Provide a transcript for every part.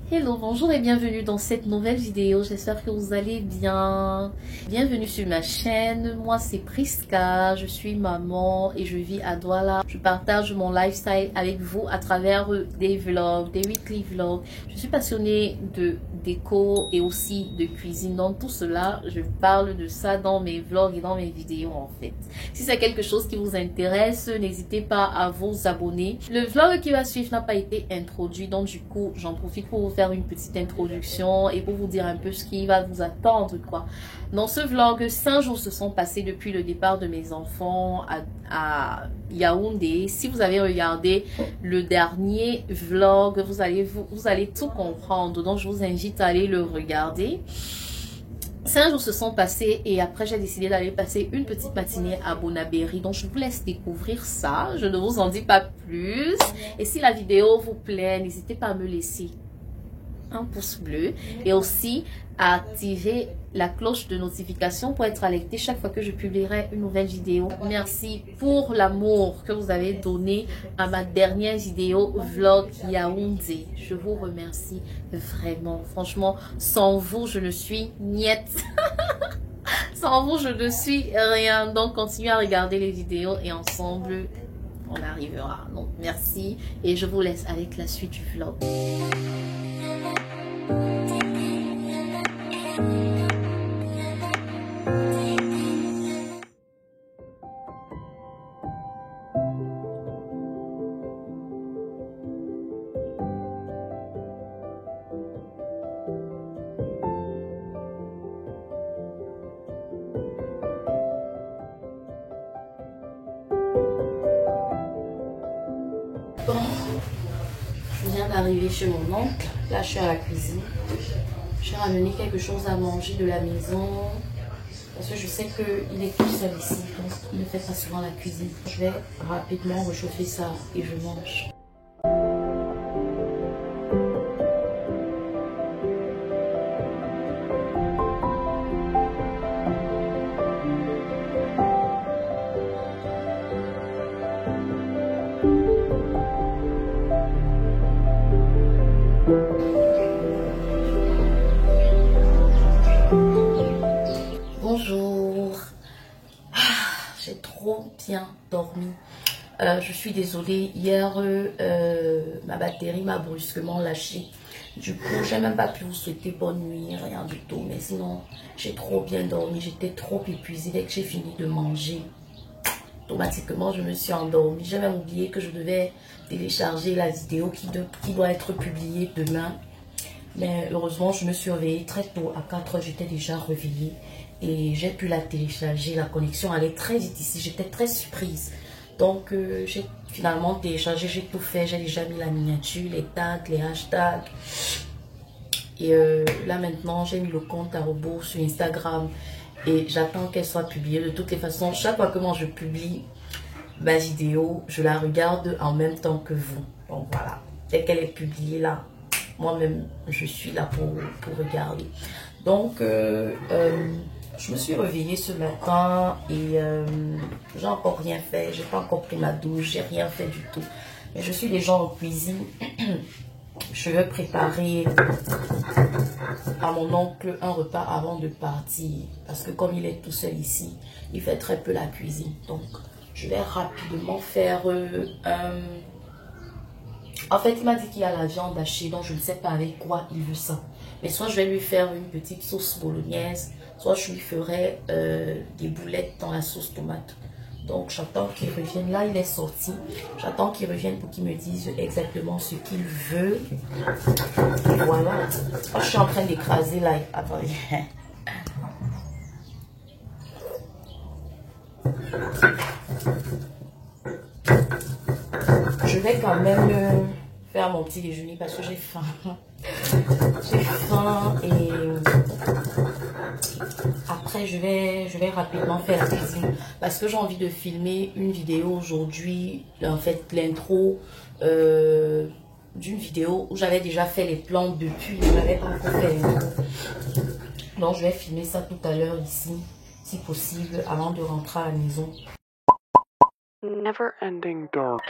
Hello, bonjour et bienvenue dans cette nouvelle vidéo. J'espère que vous allez bien. Bienvenue sur ma chaîne. Moi, c'est Priska. Je suis maman et je vis à Douala. Je partage mon lifestyle avec vous à travers des vlogs, des weekly vlogs. Je suis passionnée de déco et aussi de cuisine. Donc, tout cela, je parle de ça dans mes vlogs et dans mes vidéos en fait. Si c'est quelque chose qui vous intéresse, n'hésitez pas à vous abonner. Le vlog qui va suivre n'a pas été introduit. Donc, du coup, j'en profite pour vous faire une petite introduction et pour vous dire un peu ce qui va vous attendre quoi. Dans ce vlog, 5 jours se sont passés depuis le départ de mes enfants à Yaoundé. Si vous avez regardé le dernier vlog, vous allez tout comprendre. Donc je vous invite à aller le regarder. 5 jours se sont passés et après j'ai décidé d'aller passer une petite matinée à Bonabéry. Donc je vous laisse découvrir ça. Je ne vous en dis pas plus. Et si la vidéo vous plaît, n'hésitez pas à me laisser un pouce bleu et aussi à activer la cloche de notification pour être alerté chaque fois que je publierai une nouvelle vidéo. Merci pour l'amour que vous avez donné à ma dernière vidéo vlog Yaoundé. Je vous remercie vraiment. Franchement, sans vous, je ne suis niette. Sans vous, je ne suis rien. Donc, continuez à regarder les vidéos et ensemble, on arrivera. Donc, merci et je vous laisse avec la suite du vlog. Bon, je viens d'arriver chez mon oncle. Là, je suis à la cuisine. J'ai ramené quelque chose à manger de la maison. Parce que je sais qu'il est tout seul ici. Donc, il ne fait pas souvent la cuisine. Je vais rapidement réchauffer ça et je mange. Bonjour. J'ai trop bien dormi. Je suis désolée, hier ma batterie m'a brusquement lâché. Du coup, j'ai même pas pu vous souhaiter bonne nuit, rien du tout. Mais sinon, j'ai trop bien dormi. J'étais trop épuisée dès que j'ai fini de manger. Automatiquement, je me suis endormie. J'ai même oublié que je devais télécharger la vidéo qui doit être publiée demain. Mais heureusement, je me suis réveillée très tôt. À 4 h, j'étais déjà réveillée. Et j'ai pu la télécharger. La connexion allait très vite ici. J'étais très surprise. Donc, j'ai finalement téléchargé. J'ai tout fait. J'ai déjà mis la miniature, les tags, les hashtags. Et là, maintenant, j'ai mis le compte à rebours sur Instagram. Et j'attends qu'elle soit publiée. De toutes les façons, chaque fois que moi je publie ma vidéo, je la regarde en même temps que vous. Donc, voilà. Dès qu'elle est publiée là, moi-même, je suis là pour regarder. Donc, je me suis réveillée ce matin et j'ai encore rien fait. J'ai pas encore pris ma douche, j'ai rien fait du tout. Mais je suis déjà en cuisine. Je vais préparer à mon oncle un repas avant de partir. Parce que comme il est tout seul ici, il fait très peu la cuisine. Donc, je vais rapidement faire En fait, il m'a dit qu'il y a la viande hachée, donc je ne sais pas avec quoi il veut ça. Mais soit je vais lui faire une petite sauce bolognaise, soit je lui ferai des boulettes dans la sauce tomate. Donc j'attends qu'il revienne. Là, il est sorti. J'attends qu'il revienne pour qu'il me dise exactement ce qu'il veut. Et voilà. Moi, je suis en train d'écraser là. Attendez. Je vais quand même faire mon petit déjeuner parce que j'ai faim. J'ai faim et après je vais rapidement faire la cuisine parce que j'ai envie de filmer une vidéo aujourd'hui. En fait, l'intro d'une vidéo où j'avais déjà fait les plans depuis, je n'avais pas encore fait l'intro. Donc je vais filmer ça tout à l'heure ici, si possible, avant de rentrer à la maison. Never ending dark.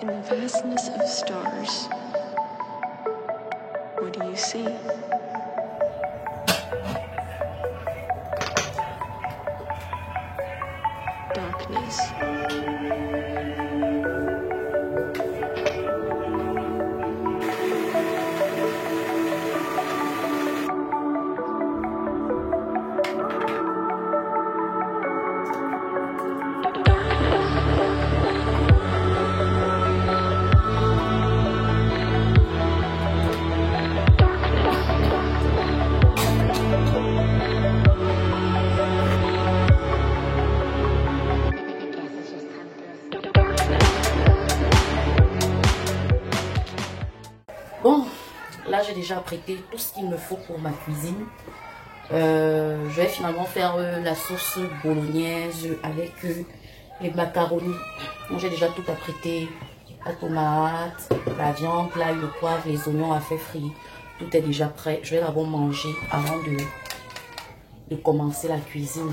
In the vastness of stars, you see? Darkness. Bon, là j'ai déjà apprêté tout ce qu'il me faut pour ma cuisine. Je vais finalement faire la sauce bolognaise avec les macaronis. Bon, j'ai déjà tout apprêté. La tomate, la viande, l'ail, le poivre, les oignons à faire frire. Tout est déjà prêt. Je vais d'abord manger avant de commencer la cuisine.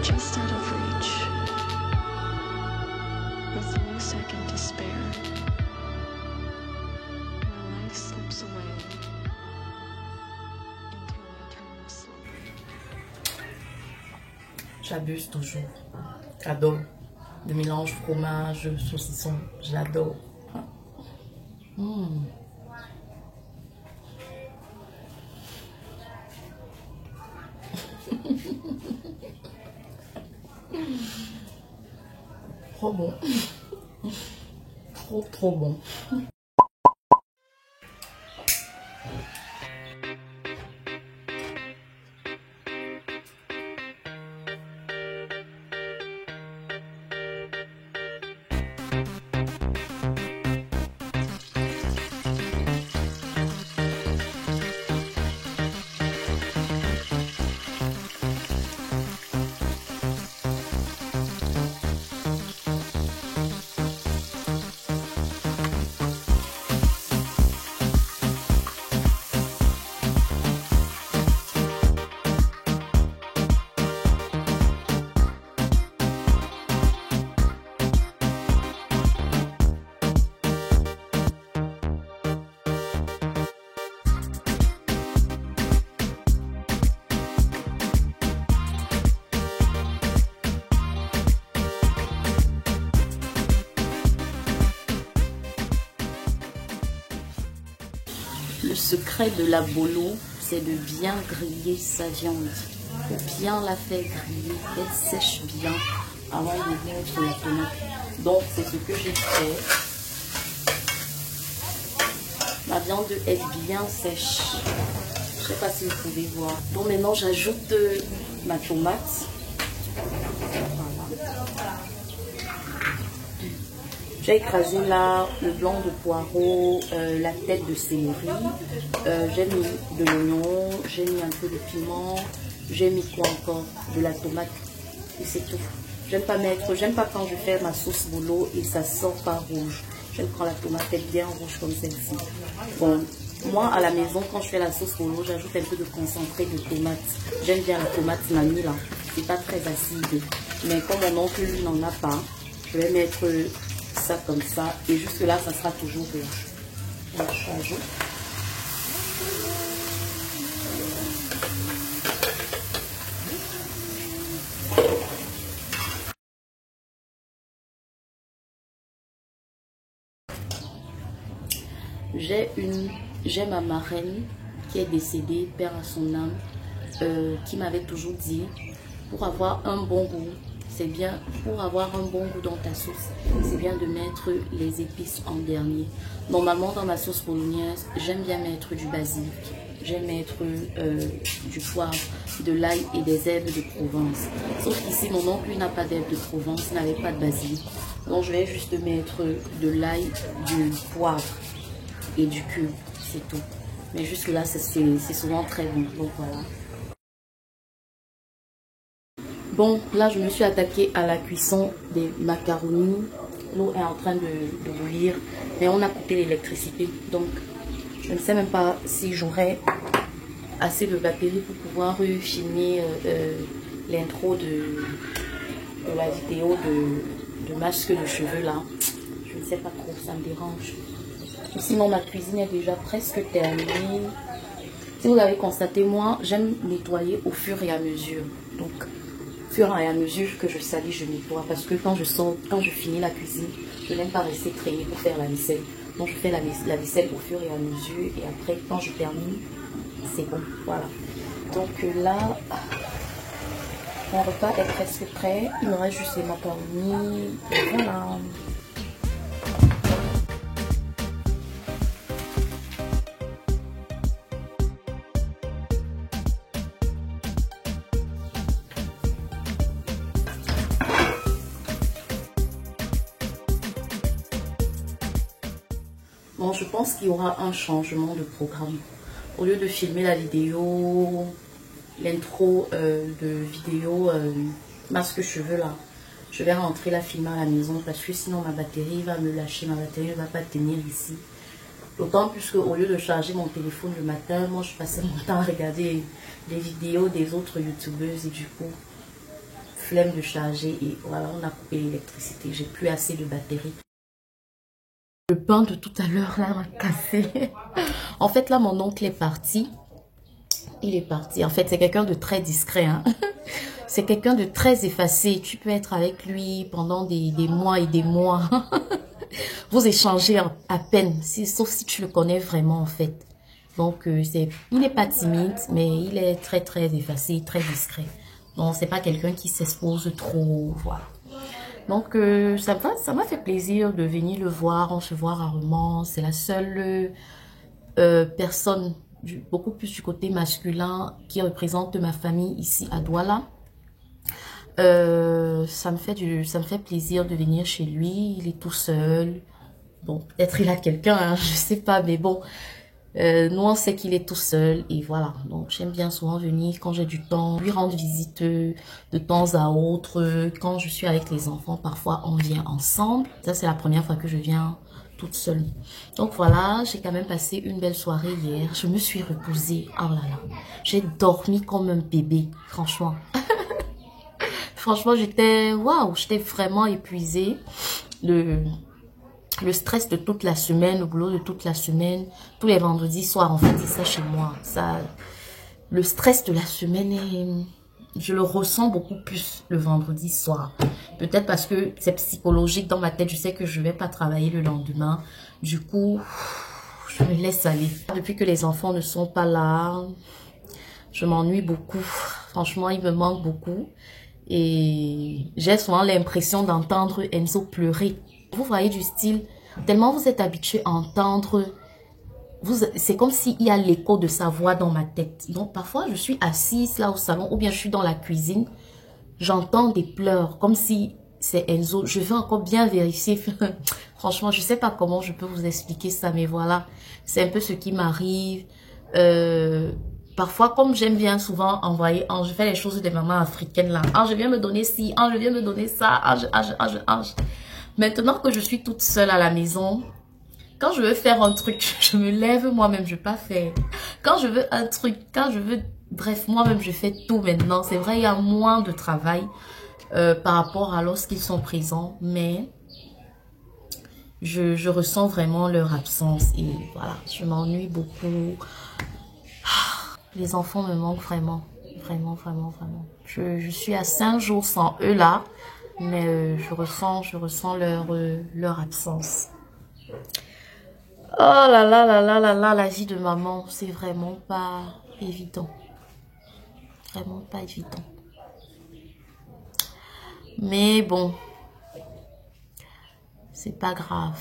Just out of reach, with no second to spare, my life slips away into an eternal sleep. J'abuse toujours. J'adore. Le mélange fromage, saucisson, j'adore. Trop bon. Trop bon. Le secret de la bolo, c'est de bien griller sa viande. Il faut bien la faire griller, qu'elle sèche bien avant de mettre la tomate. Donc c'est ce que j'ai fait. Ma viande est bien sèche. Je ne sais pas si vous pouvez voir. Donc maintenant j'ajoute ma tomate. J'ai écrasé là le blanc de poireau, la tête de céleri, j'ai mis de l'oignon, j'ai mis un peu de piment, j'ai mis quoi encore? De la tomate et c'est tout. J'aime pas quand je fais ma sauce bolo et ça sort pas rouge. J'aime quand la tomate est bien rouge comme celle-ci. Bon, moi à la maison quand je fais la sauce bolo, j'ajoute un peu de concentré de tomate. J'aime bien la tomate mamie là, c'est pas très acide. Mais comme mon oncle lui n'en a pas, je vais mettre ça comme ça et jusque là ça sera toujours rouge. Donc, j'ajoute. J'ai ma marraine qui est décédée, père à son âme, qui m'avait toujours dit, pour avoir un bon goût, c'est bien, pour avoir un bon goût dans ta sauce, c'est bien de mettre les épices en dernier. Normalement dans ma sauce bolognaise, j'aime bien mettre du basilic, j'aime mettre du poivre, de l'ail et des herbes de Provence. Sauf qu'ici mon oncle n'a pas d'herbes de Provence, il n'avait pas de basilic. Donc je vais juste mettre de l'ail, du poivre et du cube, c'est tout. Mais jusque là c'est souvent très bon, donc voilà. Bon, là je me suis attaquée à la cuisson des macaronis. L'eau est en train de bouillir, mais on a coupé l'électricité. Donc, je ne sais même pas si j'aurai assez de batterie pour pouvoir filmer l'intro de la vidéo de masque de cheveux là. Je ne sais pas trop, ça me dérange. Sinon, ma cuisine est déjà presque terminée. Si vous avez constaté, moi, j'aime nettoyer au fur et à mesure. Donc, au fur et à mesure que je salis, je nettoie. Parce que quand je sors, quand je finis la cuisine, je n'aime pas rester traîner pour faire la vaisselle. Donc, je fais la vaisselle au fur et à mesure. Et après, quand je termine, c'est bon. Voilà. Donc là, mon repas est presque prêt. Il me reste juste les macaronis. Et voilà. Bon, je pense qu'il y aura un changement de programme. Au lieu de filmer la vidéo, l'intro de vidéo masque cheveux là, je vais rentrer la filmer à la maison parce que sinon ma batterie va me lâcher, ma batterie ne va pas tenir ici. D'autant plus qu'au lieu de charger mon téléphone le matin, moi je passais mon temps à regarder les vidéos des autres youtubeuses et du coup, flemme de charger et voilà, on a coupé l'électricité, j'ai plus assez de batterie. Le pain de tout à l'heure là m'a cassé. En fait là mon oncle est parti. Il est parti. En fait c'est quelqu'un de très discret. Hein. C'est quelqu'un de très effacé. Tu peux être avec lui pendant des mois et des mois. Vous échangez à peine. Sauf si tu le connais vraiment en fait. Donc il n'est pas timide mais il est très très effacé, très discret. Donc c'est pas quelqu'un qui s'expose trop. Voilà. Donc, ça m'a fait plaisir de venir le voir. On se voit rarement. C'est la seule personne, beaucoup plus du côté masculin, qui représente ma famille ici à Douala. Ça me fait plaisir de venir chez lui. Il est tout seul. Bon, peut-être il a quelqu'un, hein, je sais pas, mais bon. Nous, on sait qu'il est tout seul et voilà. Donc, j'aime bien souvent venir quand j'ai du temps, lui rendre visite de temps à autre. Quand je suis avec les enfants, parfois, on vient ensemble. Ça, c'est la première fois que je viens toute seule. Donc, voilà, j'ai quand même passé une belle soirée hier. Je me suis reposée. Oh là là. J'ai dormi comme un bébé, franchement. Franchement, j'étais vraiment épuisée. Le stress de toute la semaine, le boulot de toute la semaine, tous les vendredis soirs, en fait, c'est ça chez moi. Ça, le stress de la semaine, je le ressens beaucoup plus le vendredi soir. Peut-être parce que c'est psychologique dans ma tête. Je sais que je vais pas travailler le lendemain. Du coup, je me laisse aller. Depuis que les enfants ne sont pas là, je m'ennuie beaucoup. Franchement, il me manque beaucoup. Et j'ai souvent l'impression d'entendre Enzo pleurer. Vous voyez du style, tellement vous êtes habitué à entendre, c'est comme s'il y a l'écho de sa voix dans ma tête. Donc parfois je suis assise là au salon ou bien je suis dans la cuisine, j'entends des pleurs comme si c'est Enzo. Je veux encore bien vérifier. Franchement, je sais pas comment je peux vous expliquer ça, mais voilà, c'est un peu ce qui m'arrive. Parfois, comme j'aime bien souvent envoyer, je fais les choses des mamans africaines là. Je viens me donner ci, je viens me donner ça, Maintenant que je suis toute seule à la maison, quand je veux faire un truc, je me lève moi-même, je ne vais pas faire. Quand je veux un truc, bref, moi-même, je fais tout maintenant. C'est vrai, il y a moins de travail par rapport à lorsqu'ils sont présents, mais je ressens vraiment leur absence et voilà, je m'ennuie beaucoup. Les enfants me manquent vraiment, vraiment, vraiment, vraiment. Je suis à 5 jours sans eux là. Mais je ressens leur absence. Oh là là là là là là, la vie de maman, c'est vraiment pas évident. Vraiment pas évident. Mais bon, c'est pas grave.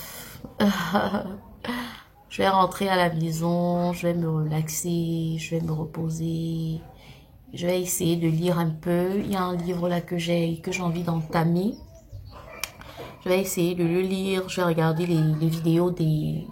Je vais rentrer à la maison, je vais me relaxer, je vais me reposer. Je vais essayer de lire un peu. Il y a un livre là que j'ai envie d'entamer. Je vais essayer de le lire. Je vais regarder les vidéos des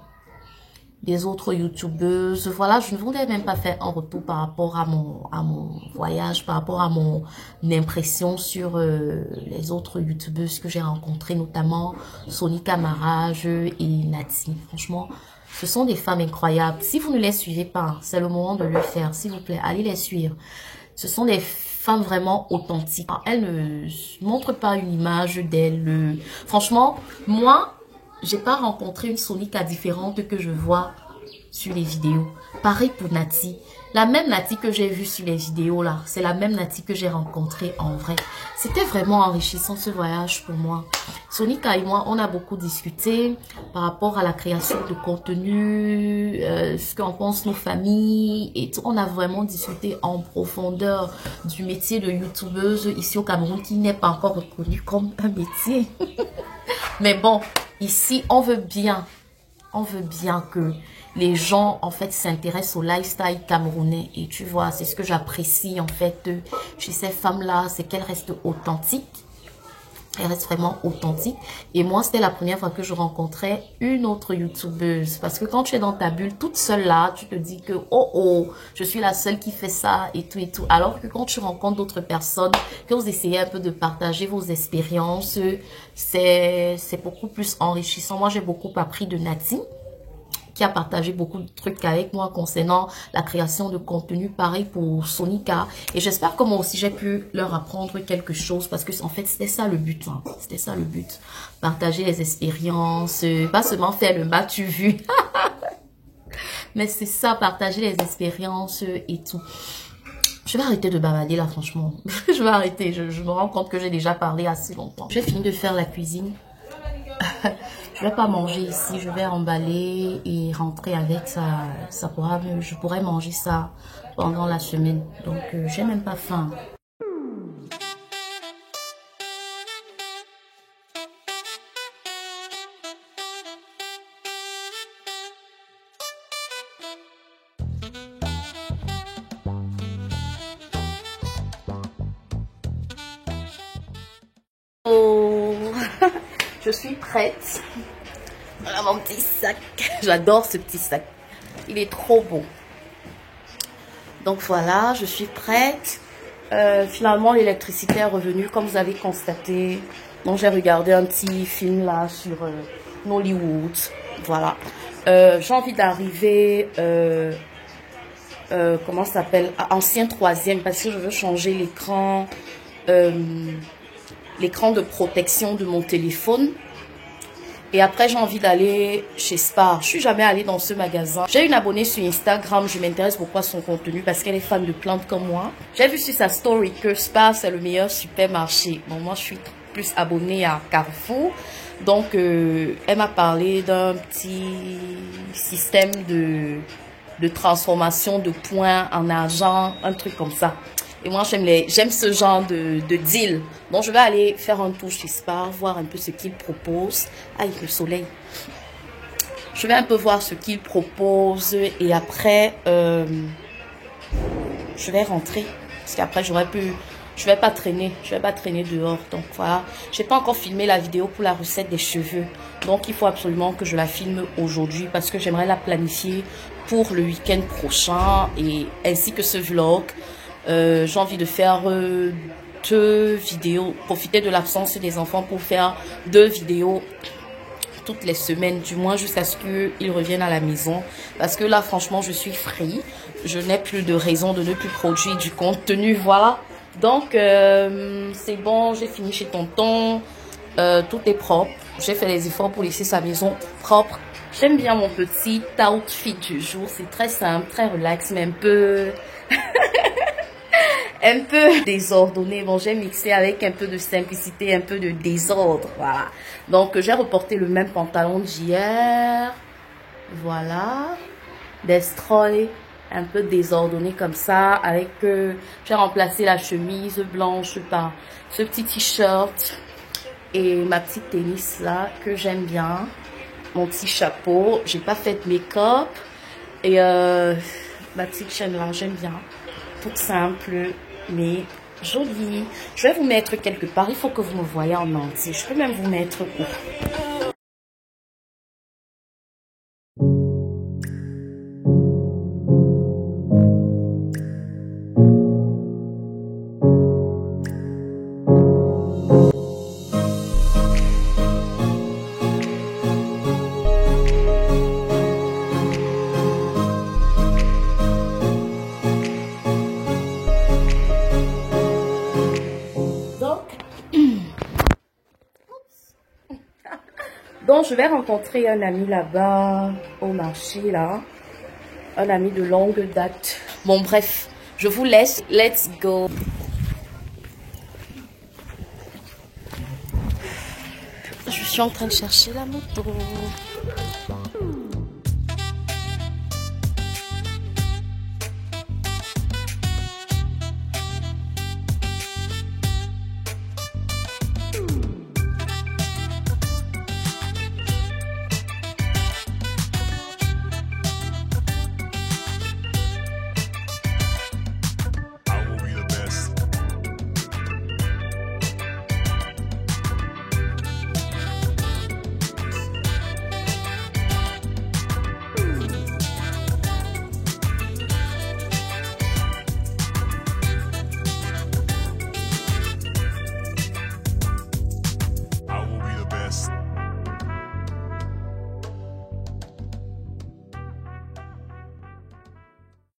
des autres youtubeuses. Voilà, je ne voulais même pas faire un retour par rapport à mon voyage, par rapport à mon impression sur les autres youtubeuses que j'ai rencontrées, notamment Sonika Marage et Nati. Franchement, ce sont des femmes incroyables. Si vous ne les suivez pas, c'est le moment de le faire. S'il vous plaît, allez les suivre. Ce sont des femmes vraiment authentiques. Elles ne montrent pas une image d'elles. Franchement, moi, j'ai pas rencontré une Sonika différente que je vois sur les vidéos. Pareil pour Nati. La même Nati que j'ai vue sur les vidéos là, c'est la même Nati que j'ai rencontrée en vrai. C'était vraiment enrichissant ce voyage pour moi. Sonika et moi, on a beaucoup discuté par rapport à la création de contenu, ce qu'en pensent nos familles et tout. On a vraiment discuté en profondeur du métier de youtubeuse ici au Cameroun qui n'est pas encore reconnu comme un métier. Mais bon, ici, on veut bien que les gens, en fait, s'intéressent au lifestyle camerounais. Et tu vois, c'est ce que j'apprécie, en fait, chez ces femmes-là, c'est qu'elles restent authentiques. Elles restent vraiment authentiques. Et moi, c'était la première fois que je rencontrais une autre youtubeuse. Parce que quand tu es dans ta bulle toute seule là, tu te dis que, oh, je suis la seule qui fait ça et tout et tout. Alors que quand tu rencontres d'autres personnes, que vous essayez un peu de partager vos expériences, c'est beaucoup plus enrichissant. Moi, j'ai beaucoup appris de Nati, qui a partagé beaucoup de trucs avec moi concernant la création de contenu, pareil pour Sonika. Et j'espère que moi aussi j'ai pu leur apprendre quelque chose parce que en fait c'était ça le but. Hein. C'était ça le but. Partager les expériences, pas seulement faire le m'as-tu vu. Mais c'est ça, partager les expériences et tout. Je vais arrêter de bavarder là franchement. Je vais arrêter, je me rends compte que j'ai déjà parlé assez longtemps. J'ai fini de faire la cuisine. Je vais pas manger ici, je vais emballer et rentrer avec ça. Je pourrais manger ça pendant la semaine. Donc, j'ai même pas faim. Oh, je suis prête. Voilà mon petit sac. J'adore ce petit sac. Il est trop beau. Donc voilà, je suis prête. Finalement, l'électricité est revenue comme vous avez constaté. Donc j'ai regardé un petit film là sur Nollywood. Voilà. J'ai envie d'arriver, comment ça s'appelle, à ancien troisième parce que je veux changer l'écran. L'écran de protection de mon téléphone. Et après, j'ai envie d'aller chez Spar. Je suis jamais allée dans ce magasin. J'ai une abonnée sur Instagram. Je m'intéresse beaucoup à son contenu parce qu'elle est fan de plantes comme moi. J'ai vu sur sa story que Spar, c'est le meilleur supermarché. Bon, moi, je suis plus abonnée à Carrefour. Donc, elle m'a parlé d'un petit système de transformation de points en argent, un truc comme ça. Et moi, j'aime ce genre de deal. Donc, je vais aller faire un tour chez Spar, voir un peu ce qu'il propose. Aïe, le soleil. Je vais un peu voir ce qu'il propose. Et après, je vais rentrer. Parce qu'après, je vais pas traîner. Je vais pas traîner dehors. Donc, voilà. J'ai pas encore filmé la vidéo pour la recette des cheveux. Donc, il faut absolument que je la filme aujourd'hui. Parce que j'aimerais la planifier pour le week-end prochain. Et ainsi que ce vlog. J'ai envie de faire 2 vidéos, profiter de l'absence des enfants pour faire 2 vidéos toutes les semaines, du moins jusqu'à ce qu'ils reviennent à la maison. Parce que là, franchement, je suis free. Je n'ai plus de raison de ne plus produire du contenu, voilà. Donc, c'est bon, j'ai fini chez tonton. Tout est propre. J'ai fait les efforts pour laisser sa maison propre. J'aime bien mon petit outfit du jour. C'est très simple, très relax, mais un peu... un peu désordonné. Bon, j'ai mixé avec un peu de simplicité, un peu de désordre. Voilà. Donc, j'ai reporté le même pantalon d'hier. Voilà. Destroy. Un peu désordonné comme ça. Avec, j'ai remplacé la chemise blanche par ce petit t-shirt. Et ma petite tennis là, que j'aime bien. Mon petit chapeau. J'ai pas fait de make-up. Et ma petite chaîne là, j'aime bien. Toute simple, mais jolie. Je vais vous mettre quelque part. Il faut que vous me voyez en entier. Je peux même vous mettre où? Donc, je vais rencontrer un ami là-bas, au marché, là. Un ami de longue date. Bon, bref, je vous laisse. Let's go. Je suis en train de chercher la moto.